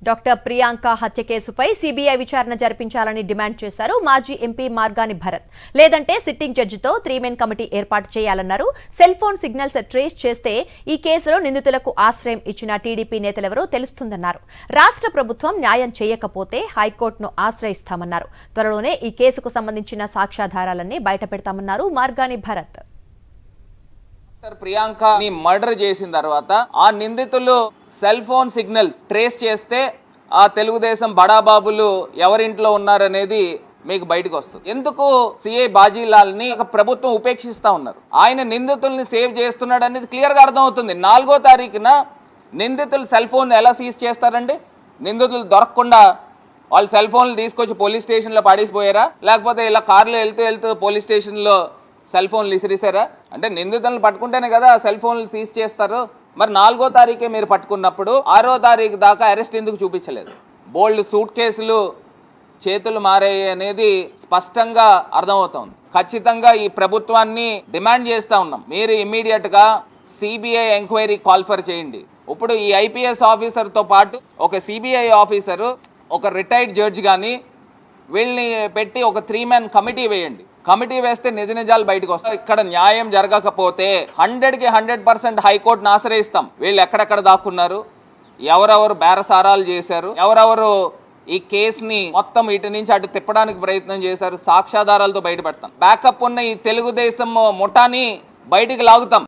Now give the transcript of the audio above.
Doctor Priyanka హత్య కేసుపై CBI విచారణ జరిపించాలని డిమాండ్ చేశారు మాజీ ఎంపీ మార్గాని భరత్. లేదంటే సిట్టింగ్ జడ్జితో 3 మెన్ కమిటీ ఏర్పాటు చేయాలన్నారు. సెల్ ఫోన్ సిగ్నల్స్ ట్రేస్ చేస్తే ఈ కేసులో నిందితులకు ఆశ్రయం ఇచ్చిన టీడీపీ నేతలెవరో తెలుస్తుందన్నారు. రాష్ట్ర ప్రభుత్వం న్యాయం చేయకపోతే హైకోర్టును ఆశ్రయిస్తామన్నారు. త్వరలోనే ఈ కేసుకు సంబంధించిన సాక్ష్యాధారాలన్నీ బయటపెడతామన్నారు మార్గాని భరత్. ప్రియాంకని మర్డర్ చేసిన తర్వాత ఆ నిందితులు సెల్ ఫోన్ సిగ్నల్స్ ట్రేస్ చేస్తే ఆ తెలుగుదేశం బడాబాబులు ఎవరింట్లో ఉన్నారనేది మీకు బయటకు వస్తుంది. ఎందుకు సిఐ బాజీలాల్ ని ప్రభుత్వం ఉపేక్షిస్తా ఉన్నారు? ఆయన నిందితుల్ని సేవ్ చేస్తున్నాడు అనేది క్లియర్ గా అర్థం అవుతుంది. 4వ తారీఖున నిందితులు సెల్ ఫోన్ ఎలా సీజ్ చేస్తారండి? నిందితులు దొరకకుండా వాళ్ళు సెల్ ఫోన్లు తీసుకొచ్చి పోలీస్ స్టేషన్లో పడేసిపోయారా, లేకపోతే ఇలా కార్లో వెళ్తూ పోలీస్ స్టేషన్లో సెల్ ఫోన్లు విసిరిసారా? అంటే నిందితులను పట్టుకుంటేనే కదా సెల్ ఫోన్లు సీజ్ చేస్తారు. మరి 4వ తారీఖే మీరు పట్టుకున్నప్పుడు 6వ తారీఖు దాకా అరెస్ట్ ఎందుకు చూపించలేదు? బోల్డ్ సూట్ కేసులు చేతులు మారాయి అనేది స్పష్టంగా అర్థమవుతోంది. ఖచ్చితంగా ఈ ప్రభుత్వాన్ని డిమాండ్ చేస్తూ ఉన్నాం, మీరు ఇమ్మీడియట్ గా సిబిఐ ఎంక్వైరీ కాల్ఫర్ చేయండి. ఇప్పుడు ఈ ఐపీఎస్ ఆఫీసర్తో పాటు ఒక సిబిఐ ఆఫీసరు, ఒక రిటైర్డ్ జడ్జి కానీ వీళ్ళని పెట్టి ఒక 3 మెన్ కమిటీ వేయండి. కమిటీ వేస్తే నిజ నిజాలు బయటకు వస్తాయి. ఇక్కడ న్యాయం జరగకపోతే 100కి 100% హైకోర్టును ఆశ్రయిస్తాం. వీళ్ళు ఎక్కడెక్కడ దాక్కున్నారు, ఎవరెవరు బేరసారాలు చేశారు, ఎవరెవరు ఈ కేసుని మొత్తం ఇటు నుంచి అటు తిప్పడానికి ప్రయత్నం చేశారు, సాక్ష్యాధారాలతో బయటపెడతాం. బ్యాకప్ ఉన్న ఈ తెలుగుదేశం ముఠాని బయటికి లాగుతాం.